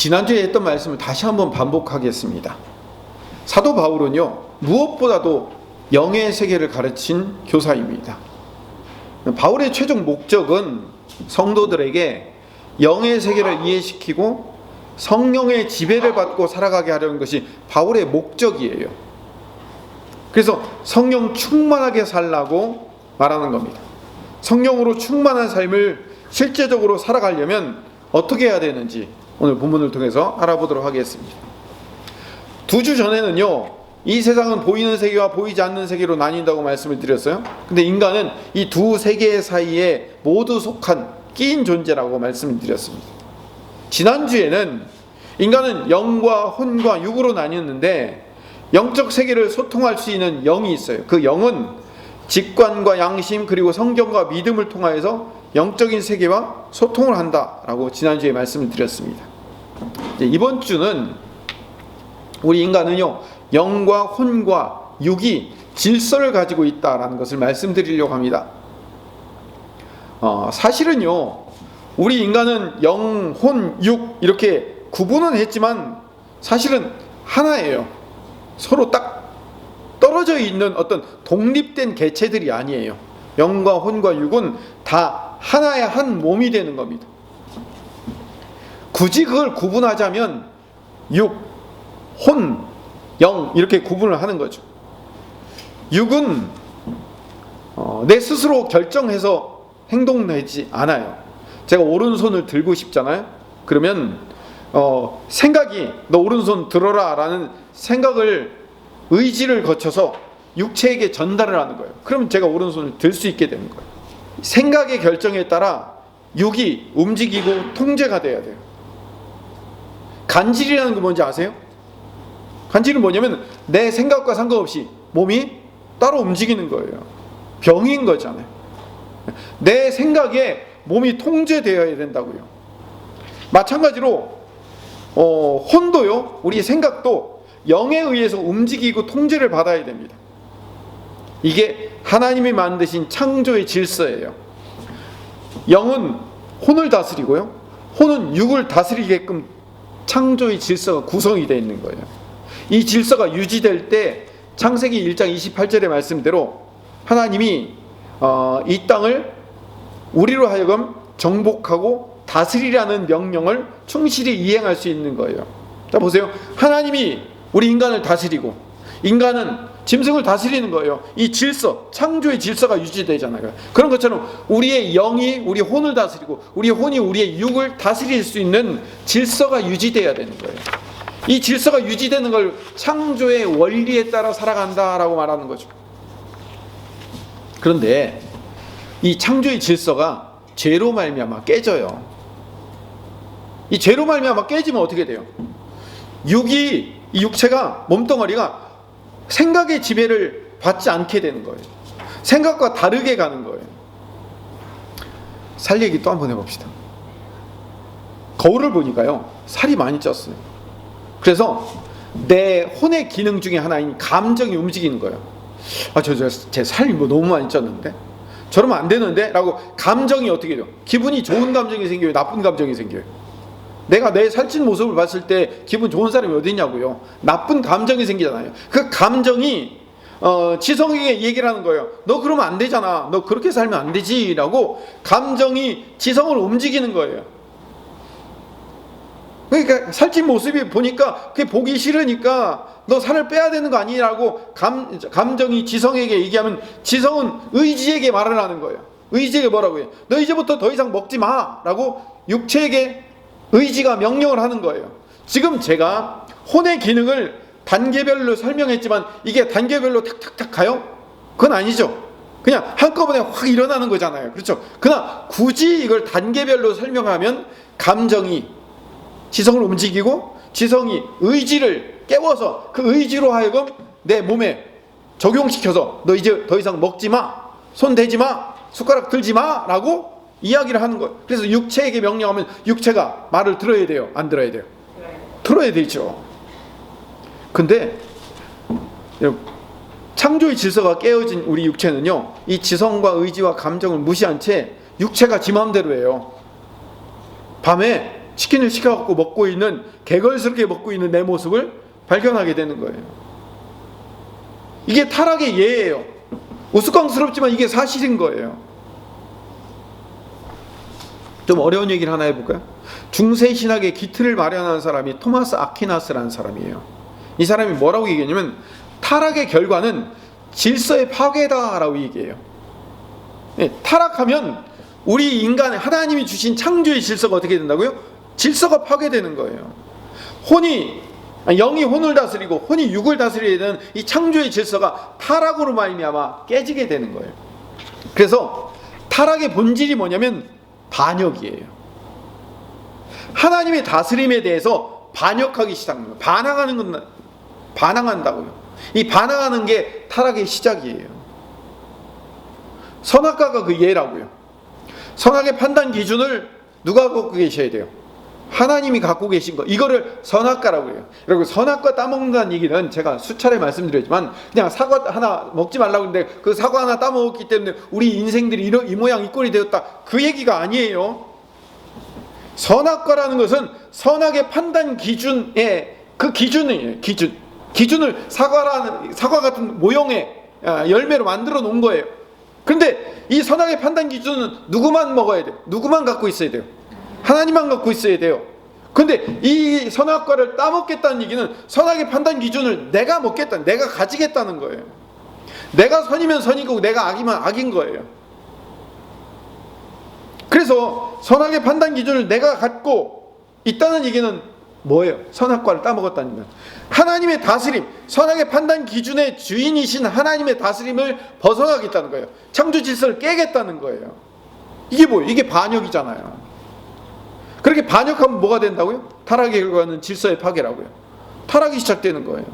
지난주에 했던 말씀을 다시 한번 반복하겠습니다. 사도 바울은요, 무엇보다도 영의 세계를 가르친 교사입니다. 바울의 최종 목적은 성도들에게 영의 세계를 이해시키고 성령의 지배를 받고 살아가게 하려는 것이 바울의 목적이에요. 그래서 성령 충만하게 살라고 말하는 겁니다. 성령으로 충만한 삶을 실제적으로 살아가려면 어떻게 해야 되는지 오늘 본문을 통해서 알아보도록 하겠습니다. 2주 전에는요, 이 세상은 보이는 세계와 보이지 않는 세계로 나뉜다고 말씀을 드렸어요. 근데 인간은 이 두 세계 사이에 모두 속한 끼인 존재라고 말씀을 드렸습니다. 지난주에는 인간은 영과 혼과 육으로 나뉘었는데 영적 세계를 소통할 수 있는 영이 있어요. 그 영은 직관과 양심 그리고 성경과 믿음을 통하여서 영적인 세계와 소통을 한다라고 지난주에 말씀을 드렸습니다. 이번 주는 우리 인간은요, 영과 혼과 육이 질서를 가지고 있다라는 것을 말씀드리려고 합니다. 사실은요, 우리 인간은 영, 혼, 육 이렇게 구분은 했지만 사실은 하나예요. 서로 딱 떨어져 있는 어떤 독립된 개체들이 아니에요. 영과 혼과 육은 다 하나의 한 몸이 되는 겁니다. 굳이 그걸 구분하자면 육, 혼, 영 이렇게 구분을 하는 거죠. 육은 내 스스로 결정해서 행동하지 않아요. 제가 오른손을 들고 싶잖아요. 그러면 생각이 너 오른손 들어라 라는 생각을 의지를 거쳐서 육체에게 전달을 하는 거예요. 그러면 제가 오른손을 들 수 있게 되는 거예요. 생각의 결정에 따라 육이 움직이고 통제가 돼야 돼요. 간질이라는 거 뭔지 아세요? 간질은 뭐냐면 내 생각과 상관없이 몸이 따로 움직이는 거예요. 병인 거잖아요. 내 생각에 몸이 통제되어야 된다고요. 마찬가지로 혼도요, 우리 생각도 영에 의해서 움직이고 통제를 받아야 됩니다. 이게 하나님이 만드신 창조의 질서예요. 영은 혼을 다스리고요, 혼은 육을 다스리게끔 창조의 질서가 구성이 되어 있는 거예요. 이 질서가 유지될 때 창세기 1장 28절의 말씀대로 하나님이 이 땅을 우리로 하여금 정복하고 다스리라는 명령을 충실히 이행할 수 있는 거예요. 자, 보세요. 하나님이 우리 인간을 다스리고 인간은 짐승을 다스리는 거예요. 이 질서, 창조의 질서가 유지되잖아요. 그런 것처럼 우리의 영이 우리 혼을 다스리고 우리 혼이 우리의 육을 다스릴 수 있는 질서가 유지돼야 되는 거예요. 이 질서가 유지되는 걸 창조의 원리에 따라 살아간다라고 말하는 거죠. 그런데 이 창조의 질서가 죄로 말미암아 깨져요. 이 죄로 말미암아 깨지면 어떻게 돼요? 이 육체가, 몸뚱어리가 생각의 지배를 받지 않게 되는 거예요. 생각과 다르게 가는 거예요. 살 얘기 또 한번 해봅시다. 거울을 보니까요, 살이 많이 쪘어요. 그래서 내 혼의 기능 중에 하나인 감정이 움직이는 거예요. 제 살이 너무 많이 쪘는데? 저러면 안 되는데? 라고 감정이 어떻게 돼요? 기분이 좋은 감정이 생겨요? 나쁜 감정이 생겨요? 내가 내 살찐 모습을 봤을 때 기분 좋은 사람이 어디 있냐고요? 나쁜 감정이 생기잖아요. 그 감정이 지성에게 얘기를 하는 거예요. 너 그러면 안 되잖아. 너 그렇게 살면 안 되지. 라고 감정이 지성을 움직이는 거예요. 그러니까 살찐 모습이 보니까 그게 보기 싫으니까 너 살을 빼야 되는 거 아니라고 감정이 지성에게 얘기하면 지성은 의지에게 말을 하는 거예요. 의지에게 뭐라고 해요? 너 이제부터 더 이상 먹지 마. 라고 육체에게 의지가 명령을 하는 거예요. 지금 제가 혼의 기능을 단계별로 설명했지만 이게 단계별로 탁탁탁 가요? 그건 아니죠. 그냥 한꺼번에 확 일어나는 거잖아요. 그렇죠? 그러나 굳이 이걸 단계별로 설명하면 감정이 지성을 움직이고 지성이 의지를 깨워서 그 의지로 하여금 내 몸에 적용시켜서 너 이제 더 이상 먹지 마, 손 대지 마, 숟가락 들지 마 라고 이야기를 하는 거예요. 그래서 육체에게 명령하면 육체가 말을 들어야 돼요? 안 들어야 돼요? 들어야 되죠. 근데 창조의 질서가 깨어진 우리 육체는요, 이 지성과 의지와 감정을 무시한 채 육체가 지 마음대로 해요. 밤에 치킨을 시켜갖고 먹고 있는, 개걸스럽게 먹고 있는 내 모습을 발견하게 되는 거예요. 이게 타락의 예예요. 우스꽝스럽지만 이게 사실인 거예요. 좀 어려운 얘기를 하나 해볼까요? 중세신학의 기틀을 마련한 사람이 토마스 아퀴나스라는 사람이에요. 이 사람이 뭐라고 얘기하냐면 타락의 결과는 질서의 파괴다라고 얘기해요. 타락하면 우리 인간, 하나님이 주신 창조의 질서가 어떻게 된다고요? 질서가 파괴되는 거예요. 영이 혼을 다스리고 혼이 육을 다스려야 되는 이 창조의 질서가 타락으로 말미암아 깨지게 되는 거예요. 그래서 타락의 본질이 뭐냐면 반역이에요. 하나님의 다스림에 대해서 반역하기 시작합니다. 반항한다고요. 이 반항하는 게 타락의 시작이에요. 선악과가 그 예라고요. 선악의 판단 기준을 누가 갖고 계셔야 돼요? 하나님이 갖고 계신 거. 이거를 선악과라고 해요. 여러분, 선악과 따먹는다는 얘기는 제가 수차례 말씀드렸지만 그냥 사과 하나 먹지 말라고 했는데 그 사과 하나 따먹었기 때문에 우리 인생들이 이 모양 이 꼴이 되었다, 그 얘기가 아니에요. 선악과라는 것은 선악의 판단 기준의 그 기준이에요. 기준을 사과 같은 모형의 열매로 만들어 놓은 거예요. 그런데 이 선악의 판단 기준은 누구만 먹어야 돼요? 누구만 갖고 있어야 돼요? 하나님만 갖고 있어야 돼요. 근데 이 선악과를 따먹겠다는 얘기는 선악의 판단 기준을 내가 먹겠다, 내가 가지겠다는 거예요. 내가 선이면 선이고 내가 악이면 악인 거예요. 그래서 선악의 판단 기준을 내가 갖고 있다는 얘기는 뭐예요? 선악과를 따먹었다는 건 하나님의 다스림, 선악의 판단 기준의 주인이신 하나님의 다스림을 벗어나겠다는 거예요. 창조 질서를 깨겠다는 거예요. 이게 뭐예요? 이게 반역이잖아요. 그렇게 반역하면 뭐가 된다고요? 타락의 결과는 질서의 파괴라고요. 타락이 시작되는 거예요.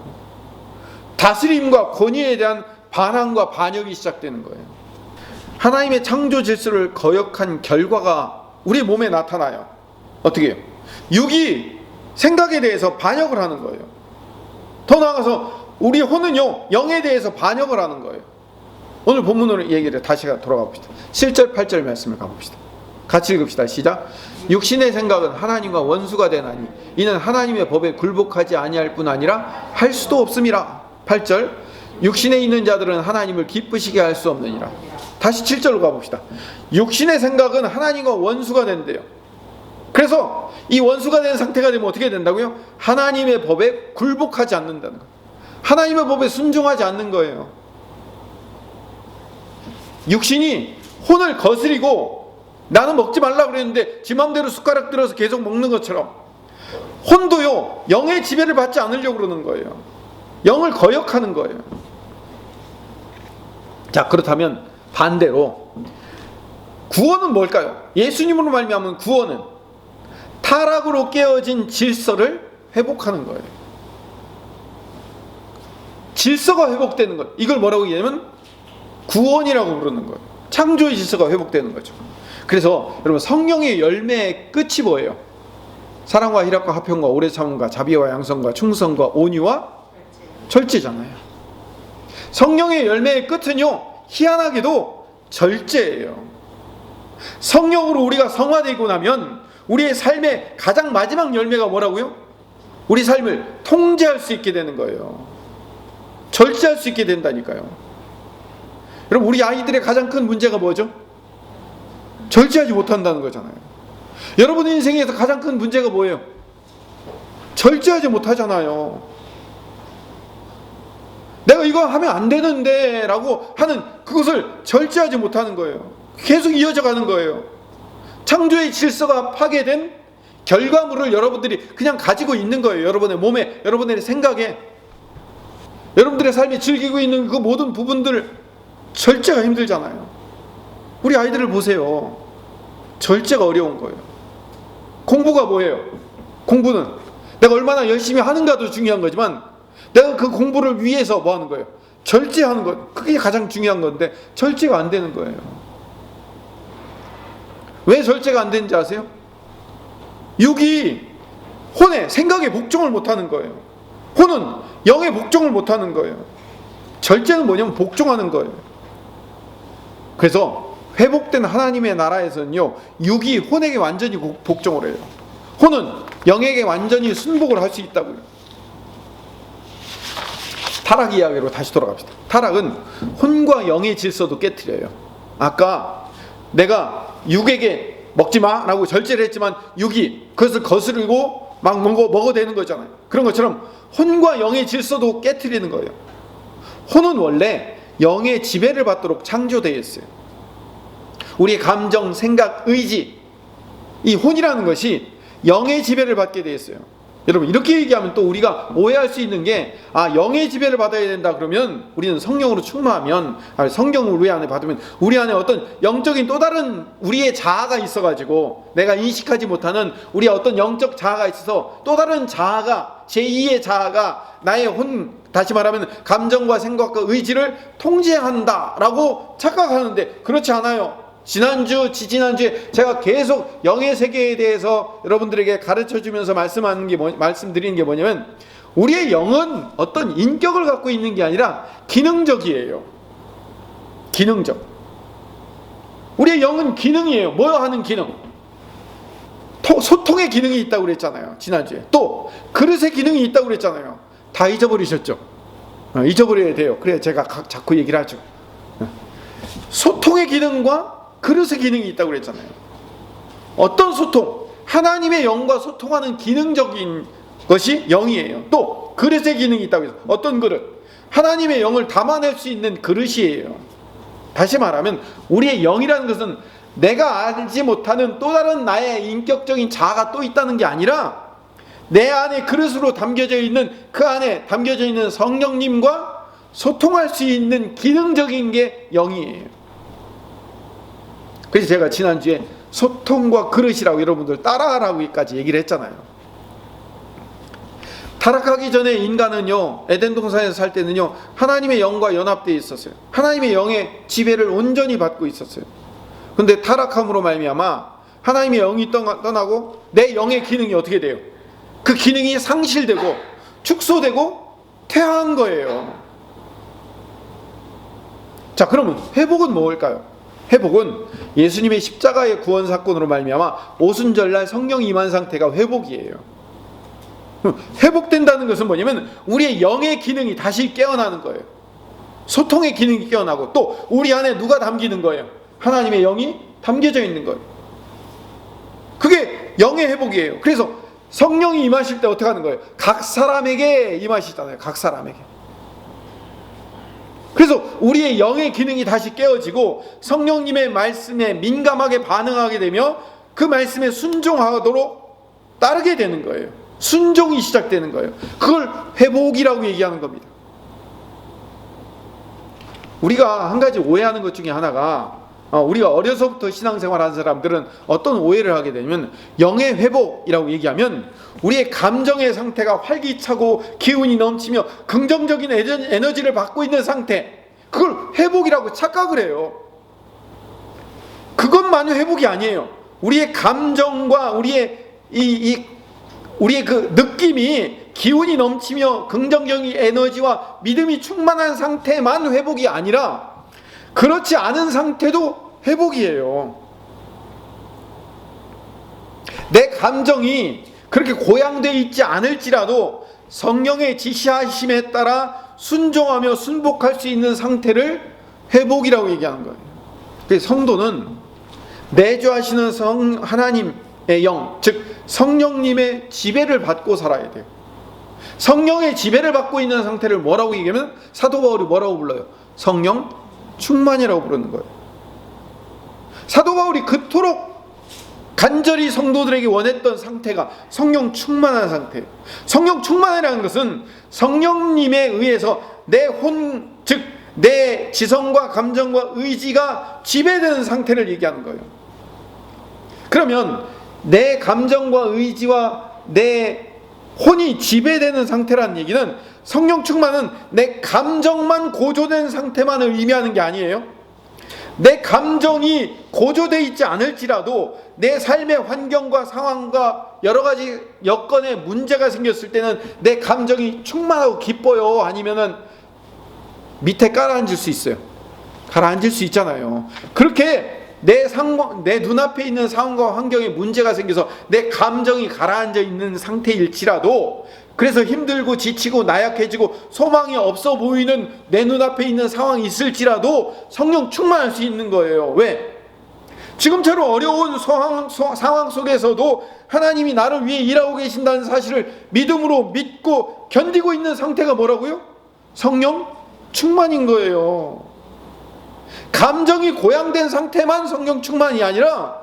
다스림과 권위에 대한 반항과 반역이 시작되는 거예요. 하나님의 창조 질서를 거역한 결과가 우리 몸에 나타나요. 어떻게 해요? 육이 생각에 대해서 반역을 하는 거예요. 더 나아가서 우리 혼은요, 영에 대해서 반역을 하는 거예요. 오늘 본문으로 얘기를 다시 돌아가 봅시다. 7절 8절 말씀을 가봅시다. 같이 읽읍시다. 시작. 육신의 생각은 하나님과 원수가 되나니 이는 하나님의 법에 굴복하지 아니할 뿐 아니라 할 수도 없음이라. 8절. 육신에 있는 자들은 하나님을 기쁘시게 할 수 없느니라. 다시 7절로 가봅시다. 육신의 생각은 하나님과 원수가 된대요. 그래서 이 원수가 된 상태가 되면 어떻게 된다고요? 하나님의 법에 굴복하지 않는다는 거예요. 하나님의 법에 순종하지 않는 거예요. 육신이 혼을 거스리고 나는 먹지 말라고 그랬는데 지 맘대로 숟가락 들어서 계속 먹는 것처럼 혼도요, 영의 지배를 받지 않으려고 그러는 거예요. 영을 거역하는 거예요. 자, 그렇다면 반대로 구원은 뭘까요? 예수님으로 말미암은 구원은 타락으로 깨어진 질서를 회복하는 거예요. 질서가 회복되는 것, 이걸 뭐라고 얘기하면 구원이라고 부르는 거예요. 창조의 질서가 회복되는 거죠. 그래서 여러분, 성령의 열매의 끝이 뭐예요? 사랑과 희락과 화평과 오래 참음과 자비와 양선과 충성과 온유와 절제잖아요. 성령의 열매의 끝은요, 희한하게도 절제예요. 성령으로 우리가 성화되고 나면 우리의 삶의 가장 마지막 열매가 뭐라고요? 우리 삶을 통제할 수 있게 되는 거예요. 절제할 수 있게 된다니까요. 여러분, 우리 아이들의 가장 큰 문제가 뭐죠? 절제하지 못한다는 거잖아요. 여러분의 인생에서 가장 큰 문제가 뭐예요? 절제하지 못하잖아요. 내가 이거 하면 안 되는데 라고 하는 그것을 절제하지 못하는 거예요. 계속 이어져 가는 거예요. 창조의 질서가 파괴된 결과물을 여러분들이 그냥 가지고 있는 거예요. 여러분의 몸에, 여러분의 생각에, 여러분들의 삶이 즐기고 있는 그 모든 부분들 절제가 힘들잖아요. 우리 아이들을 보세요. 절제가 어려운 거예요. 공부가 뭐예요? 공부는 내가 얼마나 열심히 하는가도 중요한 거지만 내가 그 공부를 위해서 뭐 하는 거예요? 절제하는 것, 그게 가장 중요한 건데 절제가 안 되는 거예요. 왜 절제가 안 되는지 아세요? 육이 혼의 생각에 복종을 못하는 거예요. 혼은 영에 복종을 못하는 거예요. 절제는 뭐냐면 복종하는 거예요. 그래서 회복된 하나님의 나라에서는요, 육이 혼에게 완전히 복종을 해요. 혼은 영에게 완전히 순복을 할 수 있다고요. 타락 이야기로 다시 돌아갑시다. 타락은 혼과 영의 질서도 깨트려요. 아까 내가 육에게 먹지마 라고 절제를 했지만 육이 그것을 거스르고 막 먹어대는 거잖아요. 그런 것처럼 혼과 영의 질서도 깨트리는 거예요. 혼은 원래 영의 지배를 받도록 창조되어 있어요. 우리의 감정, 생각, 의지, 이 혼이라는 것이 영의 지배를 받게 되어 있어요. 여러분, 이렇게 얘기하면 또 우리가 오해할 수 있는 게, 영의 지배를 받아야 된다 그러면 우리는 성령으로 충만하면, 성경을 우리 안에 받으면 우리 안에 어떤 영적인 또 다른 우리의 자아가 있어가지고 내가 인식하지 못하는 우리의 어떤 영적 자아가 있어서 또 다른 자아가, 제2의 자아가 나의 다시 말하면 감정과 생각과 의지를 통제한다라고 착각하는데 그렇지 않아요. 지난주, 지지난주에 제가 계속 영의 세계에 대해서 여러분들에게 가르쳐주면서 말씀드리는 게 뭐냐면, 우리의 영은 어떤 인격을 갖고 있는 게 아니라 기능적이에요. 기능적. 우리의 영은 기능이에요. 뭐 하는 기능? 소통의 기능이 있다고 그랬잖아요, 지난주에. 또 그릇의 기능이 있다고 그랬잖아요. 다 잊어버리셨죠? 잊어버려야 돼요. 그래야 제가 자꾸 얘기를 하죠. 소통의 기능과 그릇의 기능이 있다고 그랬잖아요. 어떤 소통? 하나님의 영과 소통하는 기능적인 것이 영이에요. 또 그릇의 기능이 있다고 해서 어떤 그릇? 하나님의 영을 담아낼 수 있는 그릇이에요. 다시 말하면 우리의 영이라는 것은 내가 알지 못하는 또 다른 나의 인격적인 자아가 또 있다는 게 아니라 내 안에 그릇으로 담겨져 있는, 그 안에 담겨져 있는 성령님과 소통할 수 있는 기능적인 게 영이에요. 그래서 제가 지난주에 소통과 그릇이라고 여러분들 따라하라고까지 얘기를 했잖아요. 타락하기 전에 인간은요, 에덴 동산에서 살 때는요, 하나님의 영과 연합되어 있었어요. 하나님의 영의 지배를 온전히 받고 있었어요. 근데 타락함으로 말미암아 하나님의 영이 떠나고 내 영의 기능이 어떻게 돼요? 그 기능이 상실되고 축소되고 퇴화한 거예요. 자, 그러면 회복은 뭘까요? 회복은 예수님의 십자가의 구원 사건으로 말미암아 오순절날 성령 임한 상태가 회복이에요. 회복된다는 것은 뭐냐면 우리의 영의 기능이 다시 깨어나는 거예요. 소통의 기능이 깨어나고, 또 우리 안에 누가 담기는 거예요? 하나님의 영이 담겨져 있는 거예요. 그게 영의 회복이에요. 그래서 성령이 임하실 때 어떻게 하는 거예요? 각 사람에게 임하시잖아요. 각 사람에게. 그래서 우리의 영의 기능이 다시 깨어지고 성령님의 말씀에 민감하게 반응하게 되며 그 말씀에 순종하도록 따르게 되는 거예요. 순종이 시작되는 거예요. 그걸 회복이라고 얘기하는 겁니다. 우리가 한 가지 오해하는 것 중에 하나가, 우리가 어려서부터 신앙생활 하는 사람들은 어떤 오해를 하게 되면, 영의 회복이라고 얘기하면 우리의 감정의 상태가 활기차고 기운이 넘치며 긍정적인 에너지를 받고 있는 상태, 그걸 회복이라고 착각을 해요. 그것만이 회복이 아니에요. 우리의 감정과 우리의 우리의 그 느낌이 기운이 넘치며 긍정적인 에너지와 믿음이 충만한 상태만 회복이 아니라 그렇지 않은 상태도 회복이에요. 내 감정이 그렇게 고양되어 있지 않을지라도 성령의 지시하심에 따라 순종하며 순복할 수 있는 상태를 회복이라고 얘기하는 거예요. 그래서 성도는 내주하시는 하나님의 영, 즉 성령님의 지배를 받고 살아야 돼요. 성령의 지배를 받고 있는 상태를 뭐라고 얘기하면, 사도 바울이 뭐라고 불러요? 성령 충만이라고 부르는 거예요. 사도 바울이 그토록 간절히 성도들에게 원했던 상태가 성령 충만한 상태예요. 성령 충만이라는 것은 성령님에 의해서 즉 내 지성과 감정과 의지가 지배되는 상태를 얘기하는 거예요. 그러면 내 감정과 의지와 내 혼이 지배되는 상태라는 얘기는, 성령 충만은 내 감정만 고조된 상태만을 의미하는 게 아니에요. 내 감정이 고조되어 있지 않을지라도 내 삶의 환경과 상황과 여러 가지 여건에 문제가 생겼을 때는 내 감정이 충만하고 기뻐요? 아니면은 밑에 가라앉을 수 있어요? 가라앉을 수 있잖아요. 그렇게 내 눈앞에 있는 상황과 환경에 문제가 생겨서 내 감정이 가라앉아 있는 상태일지라도, 그래서 힘들고 지치고 나약해지고 소망이 없어 보이는 내 눈앞에 있는 상황이 있을지라도 성령 충만할 수 있는 거예요. 왜? 지금처럼 어려운 상황 속에서도 하나님이 나를 위해 일하고 계신다는 사실을 믿음으로 믿고 견디고 있는 상태가 뭐라고요? 성령 충만인 거예요. 감정이 고양된 상태만 성령 충만이 아니라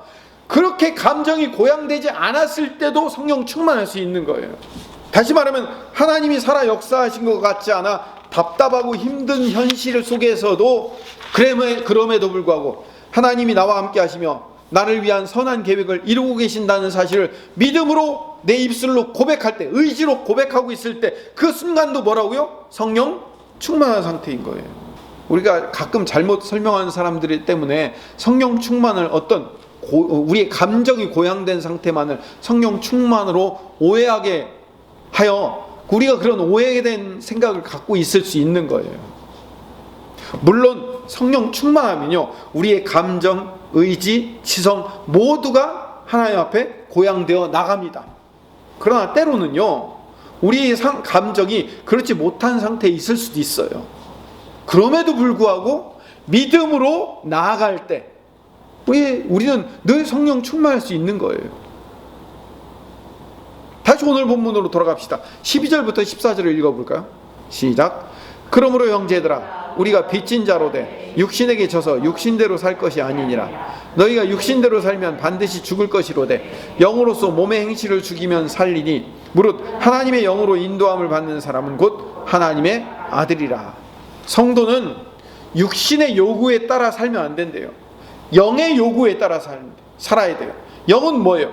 그렇게 감정이 고양되지 않았을 때도 성령 충만할 수 있는 거예요. 다시 말하면 하나님이 살아 역사하신 것 같지 않아 답답하고 힘든 현실 속에서도 그럼에도 불구하고 하나님이 나와 함께 하시며 나를 위한 선한 계획을 이루고 계신다는 사실을 믿음으로 내 입술로 고백할 때, 의지로 고백하고 있을 때 그 순간도 뭐라고요? 성령 충만한 상태인 거예요. 우리가 가끔 잘못 설명하는 사람들 때문에 성령 충만을 우리의 감정이 고양된 상태만을 성령 충만으로 오해하게 하여 우리가 그런 오해된 생각을 갖고 있을 수 있는 거예요. 물론 성령 충만하면요, 우리의 감정, 의지, 지성 모두가 하나님 앞에 고양되어 나갑니다. 그러나 때로는요, 우리의 감정이 그렇지 못한 상태에 있을 수도 있어요. 그럼에도 불구하고 믿음으로 나아갈 때 우리는 늘 성령 충만할 수 있는 거예요. 다시 오늘 본문으로 돌아갑시다. 12절부터 14절을 읽어볼까요? 시작. 그러므로 형제들아, 우리가 빚진 자로 돼 육신에게 져서 육신대로 살 것이 아니니라. 너희가 육신대로 살면 반드시 죽을 것이로되 영으로서 몸의 행실을 죽이면 살리니 무릇 하나님의 영으로 인도함을 받는 사람은 곧 하나님의 아들이라. 성도는 육신의 요구에 따라 살면 안 된대요. 영의 요구에 따라 살아야 돼요. 영은 뭐예요?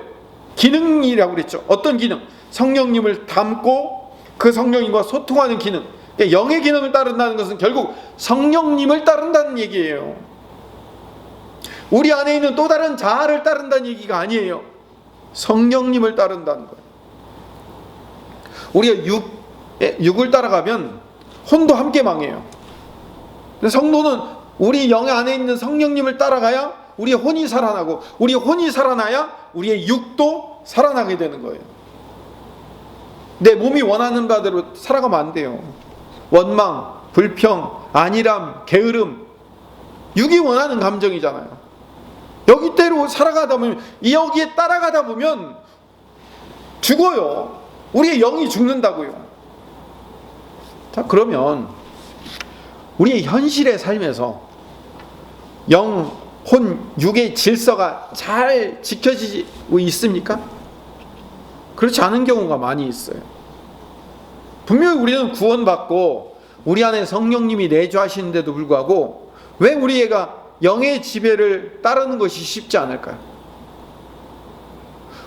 기능이라고 그랬죠. 어떤 기능? 성령님을 닮고 그 성령님과 소통하는 기능. 그러니까 영의 기능을 따른다는 것은 결국 성령님을 따른다는 얘기예요. 우리 안에 있는 또 다른 자아를 따른다는 얘기가 아니에요. 성령님을 따른다는 거예요. 우리가 육을 따라가면 혼도 함께 망해요. 성도는 우리 영 안에 있는 성령님을 따라가야 우리의 혼이 살아나고, 우리의 혼이 살아나야 우리의 육도 살아나게 되는 거예요. 내 몸이 원하는 바대로 살아가면 안 돼요. 원망, 불평, 안일함, 게으름, 육이 원하는 감정이잖아요. 여기대로 살아가다 보면, 여기에 따라가다 보면 죽어요. 우리의 영이 죽는다고요. 자, 그러면 우리의 현실의 삶에서 영, 혼, 육의 질서가 잘 지켜지고 있습니까? 그렇지 않은 경우가 많이 있어요. 분명히 우리는 구원받고 우리 안에 성령님이 내주하시는데도 불구하고 왜 우리 애가 영의 지배를 따르는 것이 쉽지 않을까요?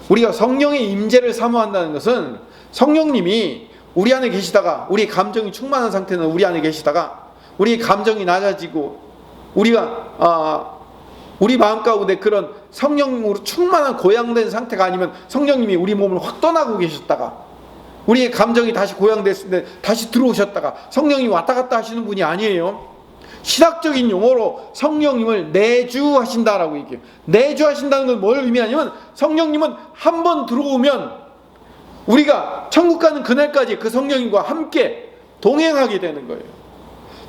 우리가 성령의 임재를 사모한다는 것은 성령님이 우리 안에 계시다가, 우리 감정이 충만한 상태는 우리 안에 계시다가 우리 감정이 낮아지고 우리 마음 가운데 그런 성령으로 충만한 고양된 상태가 아니면 성령님이 우리 몸을 확 떠나고 계셨다가 우리의 감정이 다시 고양됐을 때 다시 들어오셨다가 성령이 왔다 갔다 하시는 분이 아니에요. 신학적인 용어로 성령님을 내주하신다라고 얘기해요. 내주하신다는 건 뭘 의미하냐면 성령님은 한 번 들어오면 우리가 천국 가는 그날까지 그 성령님과 함께 동행하게 되는 거예요.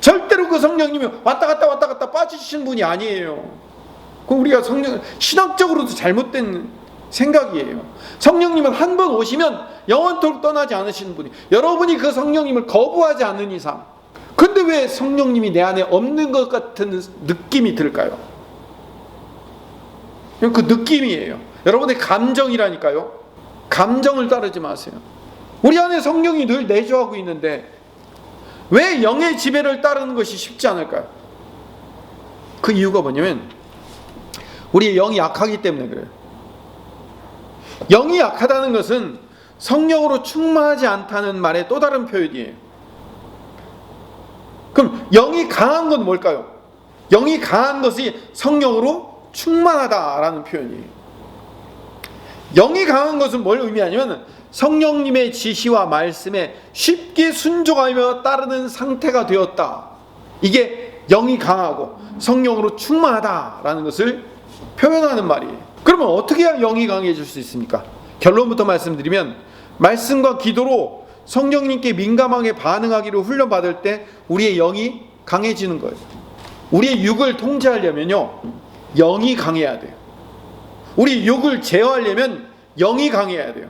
절대로 그 성령님이 왔다 갔다 빠지시는 분이 아니에요. 그럼 우리가 신학적으로도 잘못된 생각이에요. 성령님은 한 번 오시면 영원토록 떠나지 않으시는 분이, 여러분이 그 성령님을 거부하지 않는 이상. 근데 왜 성령님이 내 안에 없는 것 같은 느낌이 들까요? 그 느낌이에요. 여러분의 감정이라니까요. 감정을 따르지 마세요. 우리 안에 성령이 늘 내주하고 있는데 왜 영의 지배를 따르는 것이 쉽지 않을까요? 그 이유가 뭐냐면 우리의 영이 약하기 때문에 그래요. 영이 약하다는 것은 성령으로 충만하지 않다는 말의 또 다른 표현이에요. 그럼 영이 강한 건 뭘까요? 영이 강한 것이 성령으로 충만하다라는 표현이에요. 영이 강한 것은 뭘 의미하냐면 성령님의 지시와 말씀에 쉽게 순종하며 따르는 상태가 되었다. 이게 영이 강하고 성령으로 충만하다라는 것을 표현하는 말이에요. 그러면 어떻게 해야 영이 강해질 수 있습니까? 결론부터 말씀드리면 말씀과 기도로 성령님께 민감하게 반응하기로 훈련받을 때 우리의 영이 강해지는 거예요. 우리의 육을 통제하려면요, 영이 강해야 돼요. 우리 육을 제어하려면 영이 강해야 돼요.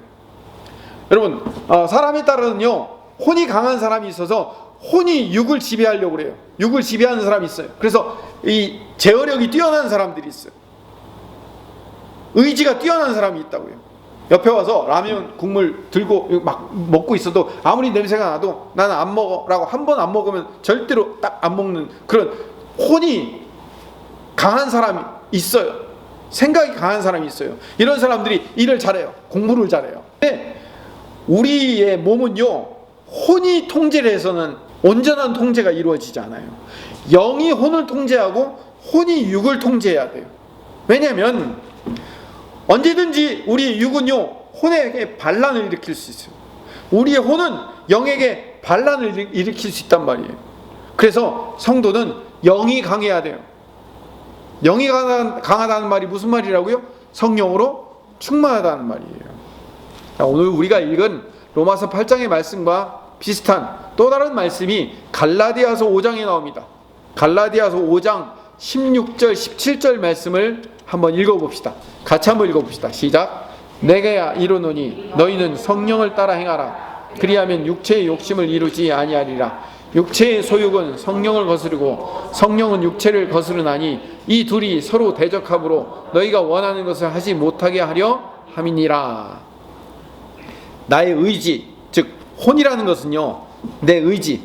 여러분, 사람에 따라는요, 혼이 강한 사람이 있어서 혼이 육을 지배하려고 그래요. 육을 지배하는 사람이 있어요. 그래서 이 제어력이 뛰어난 사람들이 있어요. 의지가 뛰어난 사람이 있다고요. 옆에 와서 라면 국물 들고 막 먹고 있어도 아무리 냄새가 나도 나는 안 먹어 라고 한 번 안 먹으면 절대로 딱 안 먹는 그런 혼이 강한 사람이 있어요. 생각이 강한 사람이 있어요. 이런 사람들이 일을 잘해요. 공부를 잘해요. 근데 우리의 몸은요, 혼이 통제를 해서는 온전한 통제가 이루어지지 않아요. 영이 혼을 통제하고 혼이 육을 통제해야 돼요. 왜냐하면 언제든지 우리의 육은요, 혼에게 반란을 일으킬 수 있어요. 우리의 혼은 영에게 반란을 일으킬 수 있단 말이에요. 그래서 성도는 영이 강해야 돼요. 영이 강하다는 말이 무슨 말이라고요? 성령으로 충만하다는 말이에요. 오늘 우리가 읽은 로마서 8장의 말씀과 비슷한 또 다른 말씀이 갈라디아서 5장에 나옵니다. 갈라디아서 5장 16절 17절 말씀을 한번 읽어봅시다. 같이 한번 읽어봅시다. 시작. 내가 이르노니 너희는 성령을 따라 행하라. 그리하면 육체의 욕심을 이루지 아니하리라. 육체의 소욕은 성령을 거스르고 성령은 육체를 거스르나니 이 둘이 서로 대적함으로 너희가 원하는 것을 하지 못하게 하려 함이니라. 나의 의지, 즉 혼이라는 것은요, 내 의지,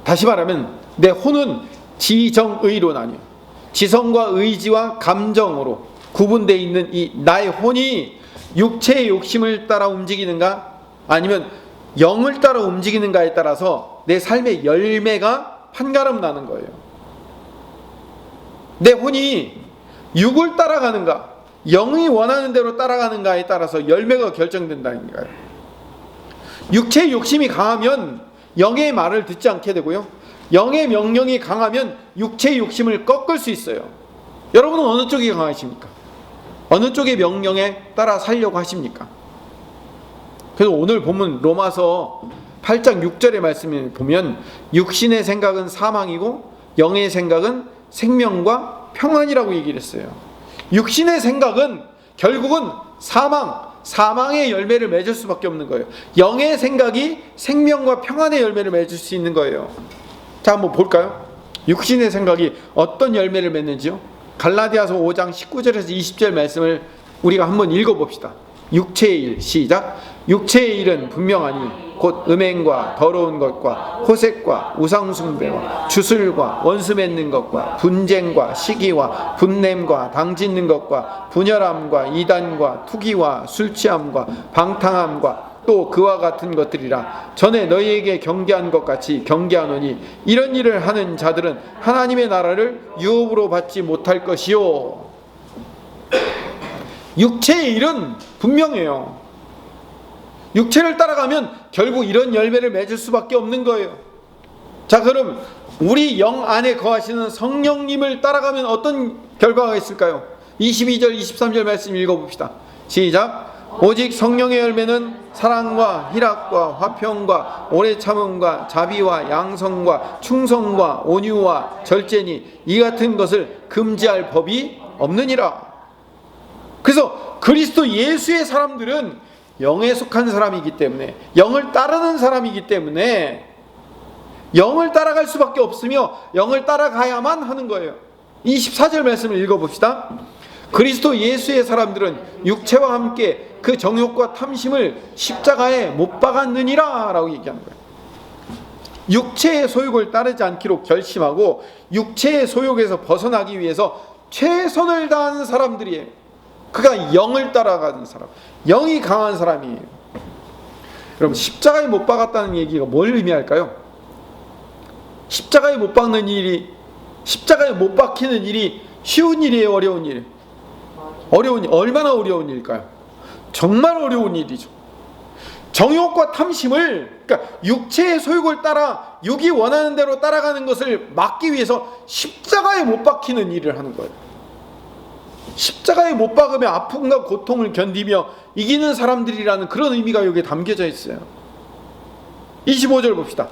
다시 말하면 내 혼은 지정의로 나뉘어 지성과 의지와 감정으로 구분되어 있는 이 나의 혼이 육체의 욕심을 따라 움직이는가 아니면 영을 따라 움직이는가에 따라서 내 삶의 열매가 판가름 나는 거예요. 내 혼이 육을 따라가는가 영이 원하는 대로 따라가는가에 따라서 열매가 결정된다는 거예요. 육체의 욕심이 강하면 영의 말을 듣지 않게 되고요, 영의 명령이 강하면 육체의 욕심을 꺾을 수 있어요. 여러분은 어느 쪽이 강하십니까? 어느 쪽의 명령에 따라 살려고 하십니까? 그래서 오늘 본문 로마서 8장 6절의 말씀을 보면 육신의 생각은 사망이고 영의 생각은 생명과 평안이라고 얘기를 했어요. 육신의 생각은 결국은 사망의 열매를 맺을 수밖에 없는 거예요. 영의 생각이 생명과 평안의 열매를 맺을 수 있는 거예요. 자, 한번 볼까요? 육신의 생각이 어떤 열매를 맺는지요? 갈라디아서 5장 19절에서 20절 말씀을 우리가 한번 읽어봅시다. 육체의 일, 시작. 육체의 일은 분명하니 곧 음행과 더러운 것과 호색과 우상숭배와 주술과 원수 맺는 것과 분쟁과 시기와 분냄과 당짓는 것과 분열함과 이단과 투기와 술취함과 방탕함과 또 그와 같은 것들이라. 전에 너희에게 경계한 것 같이 경계하노니 이런 일을 하는 자들은 하나님의 나라를 유업으로 받지 못할 것이요. 육체의 일은 분명해요. 육체를 따라가면 결국 이런 열매를 맺을 수밖에 없는 거예요. 자, 그럼 우리 영 안에 거하시는 성령님을 따라가면 어떤 결과가 있을까요? 22절 23절 말씀 읽어봅시다. 시작. 오직 성령의 열매는 사랑과 희락과 화평과 오래 참음과 자비와 양성과 충성과 온유와 절제니 이 같은 것을 금지할 법이 없느니라. 그래서 그리스도 예수의 사람들은 영에 속한 사람이기 때문에, 영을 따르는 사람이기 때문에 영을 따라갈 수밖에 없으며 영을 따라가야만 하는 거예요. 24절 말씀을 읽어봅시다. 그리스도 예수의 사람들은 육체와 함께 그 정욕과 탐심을 십자가에 못 박았느니라 라고 얘기하는 거예요. 육체의 소욕을 따르지 않기로 결심하고 육체의 소욕에서 벗어나기 위해서 최선을 다하는 사람들이에요. 그가 영을 따라가는 사람, 영이 강한 사람이에요. 여러분, 십자가에 못 박았다는 얘기가 뭘 의미할까요? 십자가에 못 박는 일이, 십자가에 못 박히는 일이 쉬운 일이에요, 어려운 일? 얼마나 어려운 일일까요? 정말 어려운 일이죠. 정욕과 탐심을, 그러니까 육체의 소욕을 따라 육이 원하는 대로 따라가는 것을 막기 위해서 십자가에 못 박히는 일을 하는 거예요. 십자가에 못 박으며 아픔과 고통을 견디며 이기는 사람들이라는 그런 의미가 여기에 담겨져 있어요. 25절 봅시다.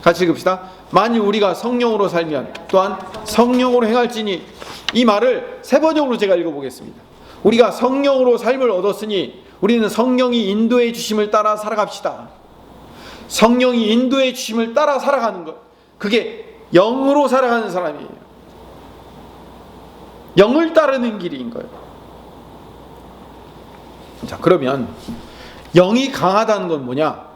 같이 읽읍시다. 만일 우리가 성령으로 살면 또한 성령으로 행할지니, 이 말을 세 번역으로 제가 읽어보겠습니다. 우리가 성령으로 삶을 얻었으니 우리는 성령이 인도해 주심을 따라 살아갑시다. 성령이 인도해 주심을 따라 살아가는 것, 그게 영으로 살아가는 사람이에요. 영을 따르는 길인 거예요. 자, 그러면 영이 강하다는 건 뭐냐?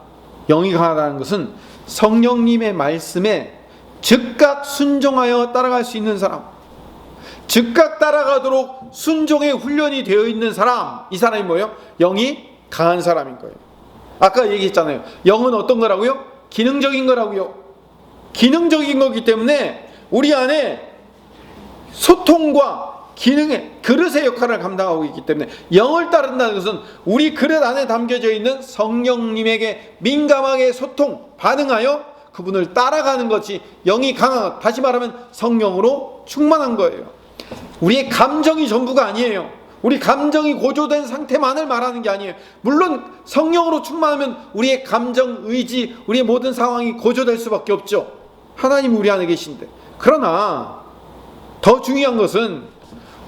영이 강하다는 것은 성령님의 말씀에 즉각 순종하여 따라갈 수 있는 사람, 즉각 따라가도록 순종의 훈련이 되어 있는 사람, 이 사람이 뭐예요? 영이 강한 사람인 거예요. 아까 얘기했잖아요. 영은 어떤 거라고요? 기능적인 거라고요. 기능적인 거기 때문에 우리 안에 소통과 기능의 그릇의 역할을 감당하고 있기 때문에, 영을 따른다는 것은 우리 그릇 안에 담겨져 있는 성령님에게 민감하게 소통, 반응하여 그분을 따라가는 것이 영이 강한, 다시 말하면 성령으로 충만한 거예요. 우리의 감정이 전부가 아니에요. 우리 감정이 고조된 상태만을 말하는 게 아니에요. 물론 성령으로 충만하면 우리의 감정, 의지, 우리의 모든 상황이 고조될 수밖에 없죠. 하나님이 우리 안에 계신데. 그러나 더 중요한 것은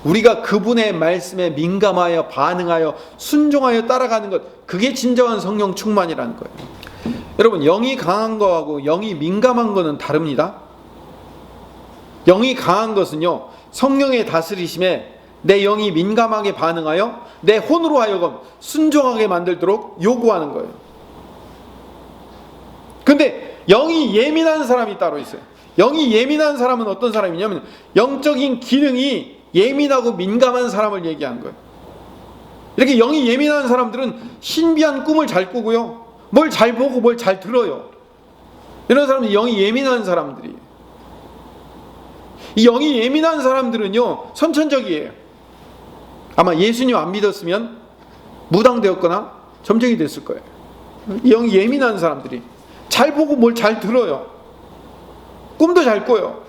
우리가 그분의 말씀에 민감하여 반응하여 순종하여 따라가는 것, 그게 진정한 성령 충만이라는 거예요. 여러분, 영이 강한 거하고 영이 민감한 거는 다릅니다. 영이 강한 것은요, 성령의 다스리심에 내 영이 민감하게 반응하여 내 혼으로 하여금 순종하게 만들도록 요구하는 거예요. 근데 영이 예민한 사람이 따로 있어요. 영이 예민한 사람은 어떤 사람이냐면, 영적인 기능이 예민하고 민감한 사람을 얘기한 거예요. 이렇게 영이 예민한 사람들은 신비한 꿈을 잘 꾸고요, 뭘 잘 보고 뭘 잘 들어요. 이런 사람은 영이 예민한 사람들이에요. 이 영이 예민한 사람들은요, 선천적이에요. 아마 예수님 안 믿었으면 무당되었거나 점쟁이 됐을 거예요. 이 영이 예민한 사람들이 잘 보고 뭘 잘 들어요. 꿈도 잘 꿔요.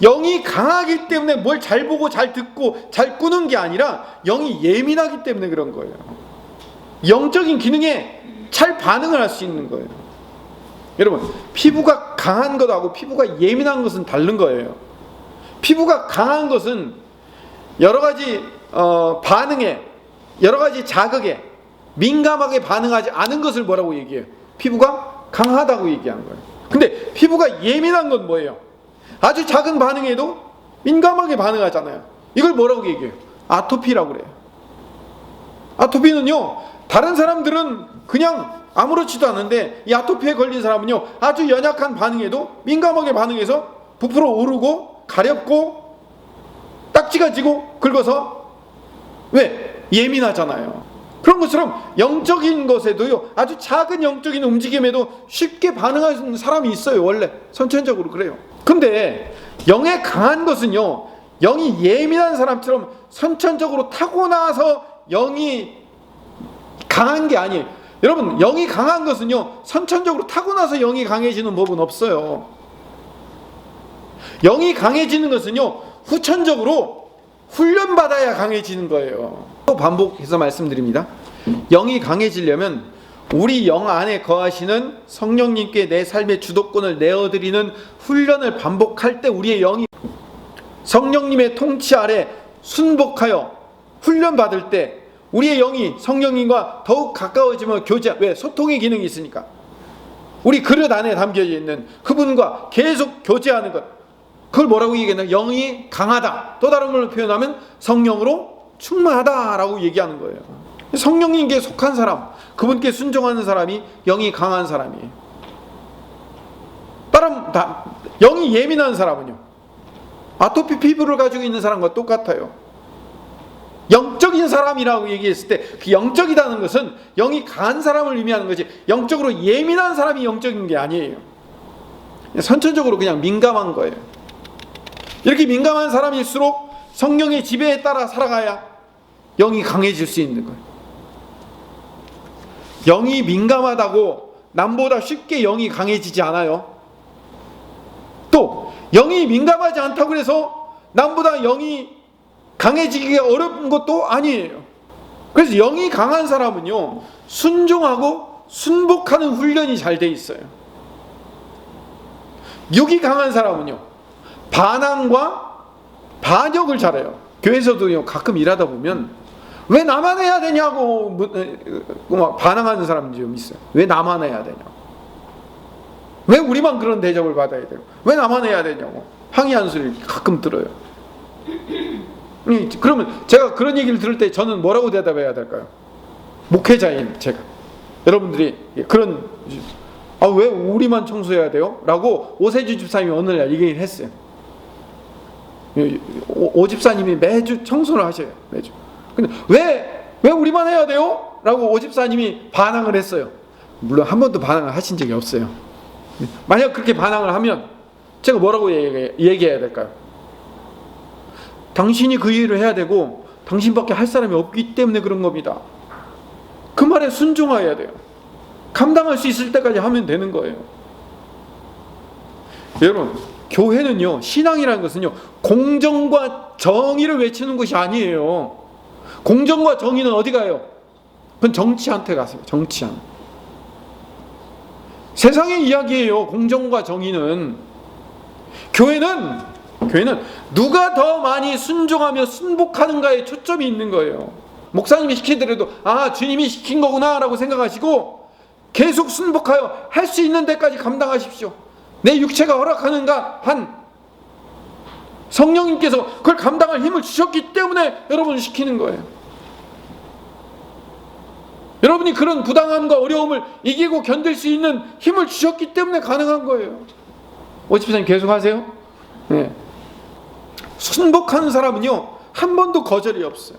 영이 강하기 때문에 뭘 잘 보고 잘 듣고 잘 꾸는 게 아니라 영이 예민하기 때문에 그런 거예요. 영적인 기능에 잘 반응을 할 수 있는 거예요. 여러분, 피부가 강한 것하고 피부가 예민한 것은 다른 거예요. 피부가 강한 것은 여러 가지 반응에, 여러 가지 자극에 민감하게 반응하지 않은 것을 뭐라고 얘기해요? 피부가 강하다고 얘기하는 거예요. 근데 피부가 예민한 건 뭐예요? 아주 작은 반응에도 민감하게 반응하잖아요. 이걸 뭐라고 얘기해요? 아토피라고 그래요. 아토피는요, 다른 사람들은 그냥 아무렇지도 않은데, 이 아토피에 걸린 사람은요, 아주 연약한 반응에도 민감하게 반응해서 부풀어 오르고 가렵고 딱지가 지고 긁어서, 왜? 예민하잖아요. 그런 것처럼 영적인 것에도요, 아주 작은 영적인 움직임에도 쉽게 반응하는 사람이 있어요. 원래 선천적으로 그래요. 근데 영에 강한 것은요, 영이 예민한 사람처럼 선천적으로 타고나서 영이 강한 게 아니에요. 여러분, 영이 강한 것은요, 선천적으로 타고나서 영이 강해지는 법은 없어요. 영이 강해지는 것은요, 후천적으로 훈련받아야 강해지는 거예요. 또 반복해서 말씀드립니다. 영이 강해지려면 우리 영 안에 거하시는 성령님께 내 삶의 주도권을 내어드리는 훈련을 반복할 때, 우리의 영이 성령님의 통치 아래 순복하여 훈련받을 때 우리의 영이 성령님과 더욱 가까워지며 왜? 소통의 기능이 있으니까. 우리 그릇 안에 담겨져 있는 그분과 계속 교제하는 것, 그걸 뭐라고 얘기했나? 영이 강하다. 또 다른 걸로 표현하면 성령으로 충만하다라고 얘기하는 거예요. 성령님께 속한 사람, 그분께 순종하는 사람이 영이 강한 사람이에요. 영이 예민한 사람은요, 아토피 피부를 가지고 있는 사람과 똑같아요. 영적인 사람이라고 얘기했을 때 그 영적이라는 것은 영이 강한 사람을 의미하는 거지, 영적으로 예민한 사람이 영적인 게 아니에요. 선천적으로 그냥 민감한 거예요. 이렇게 민감한 사람일수록 성령의 지배에 따라 살아가야 영이 강해질 수 있는 거예요. 영이 민감하다고 남보다 쉽게 영이 강해지지 않아요. 또 영이 민감하지 않다고 해서 남보다 영이 강해지기가 어려운 것도 아니에요. 그래서 영이 강한 사람은요, 순종하고 순복하는 훈련이 잘 돼 있어요. 육이 강한 사람은요, 반항과 반역을 잘해요. 교회에서도 가끔 일하다 보면 왜 나만 해야 되냐고 막 반항하는 사람들이 좀 있어요. 왜 나만 해야 되냐고, 왜 우리만 그런 대접을 받아야 되고, 왜 나만 해야 되냐고 항의하는 소리를 가끔 들어요. 그러면 제가 그런 얘기를 들을 때 저는 뭐라고 대답해야 될까요? 목회자인 제가, 여러분들이 그런 왜 우리만 청소해야 돼요? 라고 오세주 집사님이 어느 날 얘기를 했어요. 오 집사님이 매주 청소를 하셔요. 매주. 근데 왜 우리만 해야 돼요? 라고 오 집사님이 반항을 했어요. 물론 한 번도 반항을 하신 적이 없어요. 만약 그렇게 반항을 하면 제가 뭐라고 얘기해야 될까요? 당신이 그 일을 해야 되고 당신밖에 할 사람이 없기 때문에 그런 겁니다. 그 말에 순종해야 돼요. 감당할 수 있을 때까지 하면 되는 거예요. 여러분, 교회는요, 신앙이라는 것은요, 공정과 정의를 외치는 것이 아니에요. 공정과 정의는 어디 가요? 그건 정치한테 가세요. 정치한. 세상의 이야기예요. 공정과 정의는. 교회는 누가 더 많이 순종하며 순복하는가에 초점이 있는 거예요. 목사님이 시키더라도 주님이 시킨 거구나 라고 생각하시고 계속 순복하여 할 수 있는 데까지 감당하십시오. 내 육체가 허락하는가 한 성령님께서 그걸 감당할 힘을 주셨기 때문에 여러분을 시키는 거예요. 여러분이 그런 부당함과 어려움을 이기고 견딜 수 있는 힘을 주셨기 때문에 가능한 거예요. 오집사님 계속 하세요. 네. 순복하는 사람은요, 한 번도 거절이 없어요.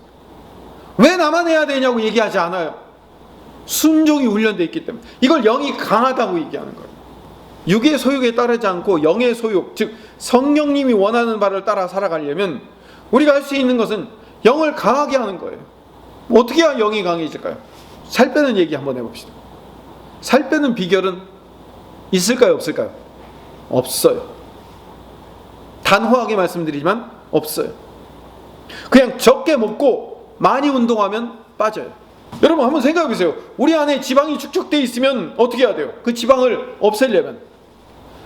왜 나만 해야 되냐고 얘기하지 않아요. 순종이 훈련되어 있기 때문에. 이걸 영이 강하다고 얘기하는 거예요. 육의 소욕에 따르지 않고 영의 소욕, 즉 성령님이 원하는 바를 따라 살아가려면 우리가 할 수 있는 것은 영을 강하게 하는 거예요. 어떻게 해야 영이 강해질까요? 살 빼는 얘기 한번 해봅시다. 살 빼는 비결은 있을까요, 없을까요? 없어요. 단호하게 말씀드리지만 없어요. 그냥 적게 먹고 많이 운동하면 빠져요. 여러분 한번 생각해 보세요. 우리 안에 지방이 축적되어 있으면 어떻게 해야 돼요? 그 지방을 없애려면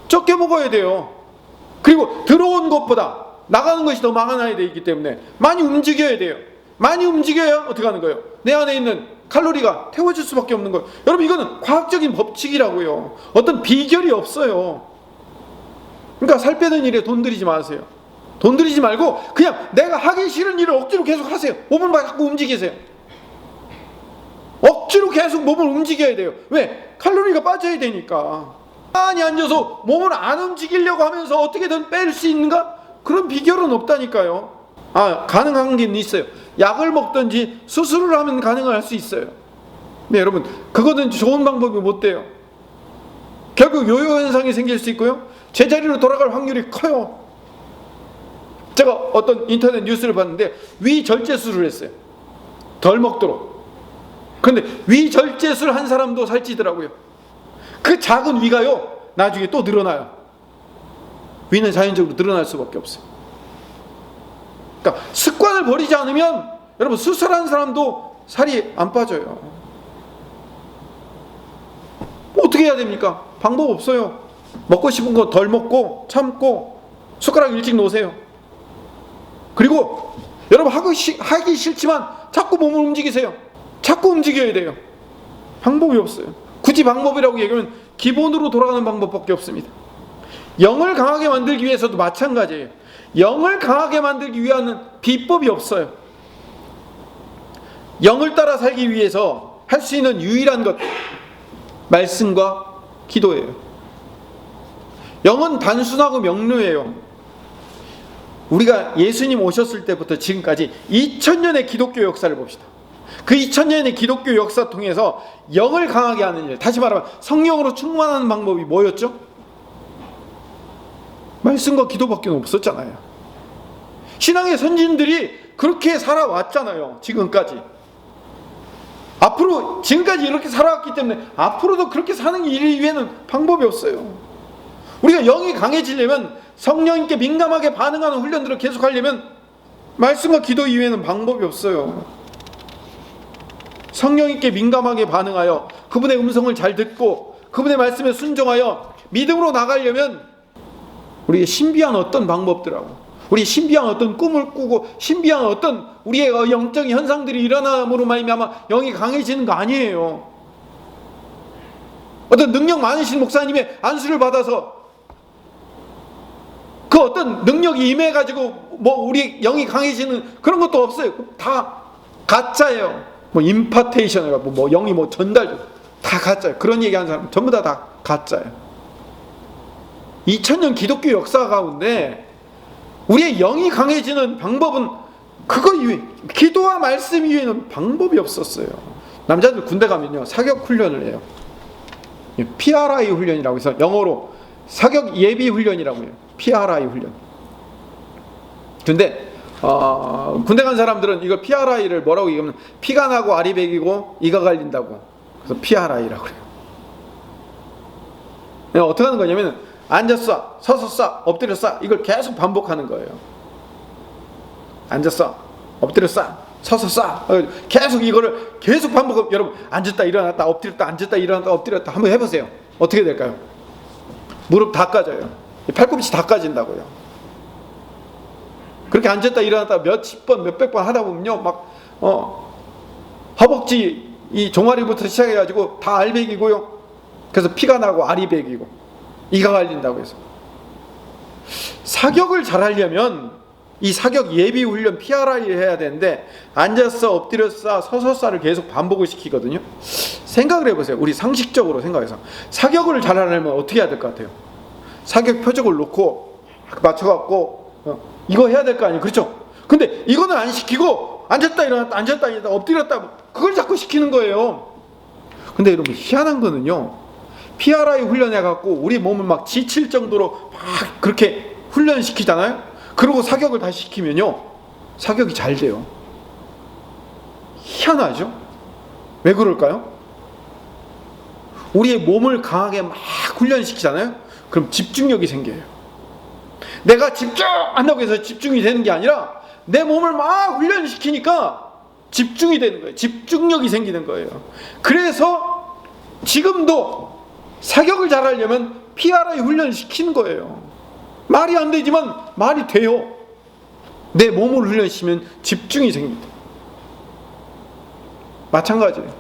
적게 먹어야 돼요. 그리고 들어온 것보다 나가는 것이 더 많아야 되기 때문에 많이 움직여야 돼요. 많이 움직여야 어떻게 하는 거예요? 내 안에 있는 칼로리가 태워질 수밖에 없는 거예요. 여러분 이거는 과학적인 법칙이라고요. 어떤 비결이 없어요. 그러니까 살 빼는 일에 돈 들이지 마세요. 돈 들이지 말고 그냥 내가 하기 싫은 일을 억지로 계속 하세요. 몸을 자꾸 움직이세요. 억지로 계속 몸을 움직여야 돼요. 왜? 칼로리가 빠져야 되니까. 가만히 앉아서 몸을 안 움직이려고 하면서 어떻게든 뺄 수 있는가? 그런 비결은 없다니까요. 가능한 게 있어요. 약을 먹든지 수술을 하면 가능할 수 있어요. 네, 여러분 그거는 좋은 방법이 못 돼요. 결국 요요 현상이 생길 수 있고요, 제자리로 돌아갈 확률이 커요. 제가 어떤 인터넷 뉴스를 봤는데 위절제술을 했어요. 덜 먹도록. 그런데 위절제술 한 사람도 살찌더라고요. 그 작은 위가요, 나중에 또 늘어나요. 위는 자연적으로 늘어날 수밖에 없어요. 그러니까 습관을 버리지 않으면 여러분 수술한 사람도 살이 안 빠져요. 어떻게 해야 됩니까? 방법 없어요. 먹고 싶은 거 덜 먹고 참고 숟가락 일찍 놓으세요. 그리고 여러분 하기 싫지만 자꾸 몸을 움직이세요. 자꾸 움직여야 돼요. 방법이 없어요. 굳이 방법이라고 얘기하면 기본으로 돌아가는 방법밖에 없습니다. 영을 강하게 만들기 위해서도 마찬가지예요. 영을 강하게 만들기 위한 비법이 없어요. 영을 따라 살기 위해서 할 수 있는 유일한 것, 말씀과 기도예요. 영은 단순하고 명료해요. 우리가 예수님 오셨을 때부터 지금까지 2000년의 기독교 역사를 봅시다. 그 2000년의 기독교 역사 통해서 영을 강하게 하는 일, 다시 말하면 성령으로 충만하는 방법이 뭐였죠? 말씀과 기도밖에 없었잖아요. 신앙의 선진들이 그렇게 살아왔잖아요. 지금까지. 앞으로 지금까지 이렇게 살아왔기 때문에 앞으로도 그렇게 사는 일 이외에는 방법이 없어요. 우리가 영이 강해지려면, 성령님께 민감하게 반응하는 훈련들을 계속하려면 말씀과 기도 이외에는 방법이 없어요. 성령님께 민감하게 반응하여 그분의 음성을 잘 듣고 그분의 말씀에 순종하여 믿음으로 나가려면 우리의 신비한 어떤 방법들하고 우리 신비한 어떤 꿈을 꾸고 신비한 어떤 우리의 영적인 현상들이 일어남으로 말미암아 영이 강해지는 거 아니에요. 어떤 능력 많으신 목사님의 안수를 받아서 그 어떤 능력이 임해가지고 우리 영이 강해지는 그런 것도 없어요. 다 가짜예요. 임파테이션, 영이 전달, 다 가짜예요. 그런 얘기하는 사람 전부 다 가짜예요. 2000년 기독교 역사 가운데 우리의 영이 강해지는 방법은 그거 이외, 기도와 말씀 이외에는 방법이 없었어요. 남자들 군대 가면요 사격 훈련을 해요. PRI 훈련이라고 해서 영어로 사격 예비 훈련이라고 해요. PRI 훈련. 근데 군대 간 사람들은 이거 PRI를 뭐라고 얘기하면 피가 나고 알이 배기고 이가 갈린다고. 그래서 PRI라고 그래요. 어떻게 하는 거냐면 앉았어, 서서 쏴, 엎드려 쏴, 이걸 계속 반복하는 거예요. 앉았어, 엎드려 쏴, 서서 쏴, 계속 이거를 계속 반복하고, 여러분 앉았다 일어났다 엎드렸다 앉았다 일어났다 엎드렸다 한번 해보세요. 어떻게 될까요? 무릎 다 까져요. 팔꿈치 다 까진다고요. 그렇게 앉았다 일어났다 몇십 번 몇백 번 하다 보면요 허벅지 이 종아리부터 시작해가지고 다 알배기고요. 그래서 피가 나고 알이 배기고 이가 갈린다고 해서 사격을 잘하려면 이 사격 예비 훈련 PRI를 해야 되는데 앉았어 엎드렸어 서서 쏴를 계속 반복을 시키거든요. 생각을 해보세요. 우리 상식적으로 생각해서 사격을 잘하려면 어떻게 해야 될 것 같아요? 사격 표적을 놓고 맞춰갖고 이거 해야 될 거 아니에요, 그렇죠? 근데 이거는 안 시키고 앉았다 일어났다 앉았다 일어났다 엎드렸다 그걸 자꾸 시키는 거예요. 근데 여러분 희한한 거는요, PRI 훈련해갖고 우리 몸을 막 지칠 정도로 막 그렇게 훈련시키잖아요. 그리고 사격을 다시 시키면요 사격이 잘 돼요. 희한하죠? 왜 그럴까요? 우리의 몸을 강하게 막 훈련시키잖아요. 그럼 집중력이 생겨요. 내가 집중한다고 해서 집중이 되는 게 아니라 내 몸을 막 훈련시키니까 집중이 되는 거예요. 집중력이 생기는 거예요. 그래서 지금도 사격을 잘하려면 PRI 훈련을 시키는 거예요. 말이 안 되지만 말이 돼요. 내 몸을 훈련시키면 집중이 생깁니다. 마찬가지예요.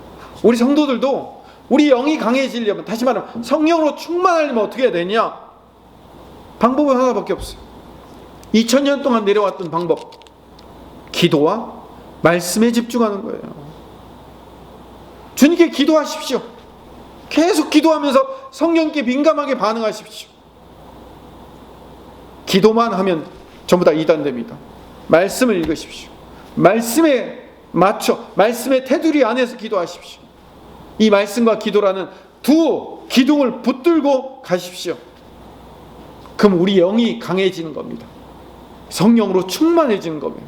우리 성도들도 우리 영이 강해지려면, 다시 말하면 성령으로 충만하려면 어떻게 해야 되냐? 방법은 하나밖에 없어요. 2000년 동안 내려왔던 방법, 기도와 말씀에 집중하는 거예요. 주님께 기도하십시오. 계속 기도하면서 성령께 민감하게 반응하십시오. 기도만 하면 전부 다 이단됩니다. 말씀을 읽으십시오. 말씀에 맞춰, 말씀의 테두리 안에서 기도하십시오. 이 말씀과 기도라는 두 기둥을 붙들고 가십시오. 그럼 우리 영이 강해지는 겁니다. 성령으로 충만해지는 겁니다.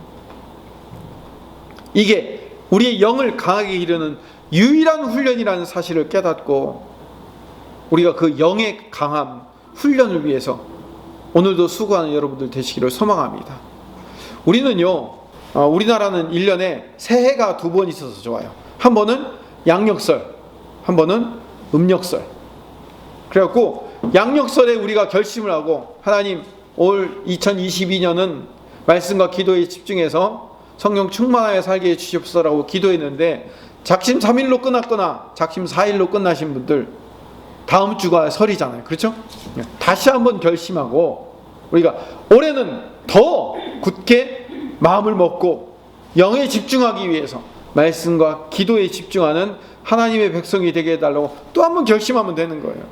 이게 우리의 영을 강하게 이루는 유일한 훈련이라는 사실을 깨닫고 우리가 그 영의 강함, 훈련을 위해서 오늘도 수고하는 여러분들 되시기를 소망합니다. 우리는요, 우리나라는 1년에 새해가 2번 있어서 좋아요. 한 번은 양력설, 한 번은 음력설. 그래갖고 양력설에 우리가 결심을 하고, 하나님 올 2022년은 말씀과 기도에 집중해서 성령 충만하게 살게 해주시옵소서라고 기도했는데, 작심 3일로 끝났거나 작심 4일로 끝나신 분들, 다음 주가 설이잖아요, 그렇죠? 다시 한번 결심하고 우리가 올해는 더 굳게 마음을 먹고 영에 집중하기 위해서 말씀과 기도에 집중하는 하나님의 백성이 되게 해달라고 또 한번 결심하면 되는 거예요.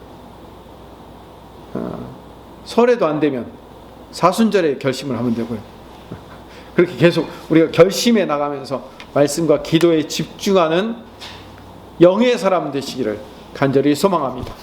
설에도 안 되면 사순절에 결심을 하면 되고요. 그렇게 계속 우리가 결심해 나가면서 말씀과 기도에 집중하는 영의 사람 되시기를 간절히 소망합니다.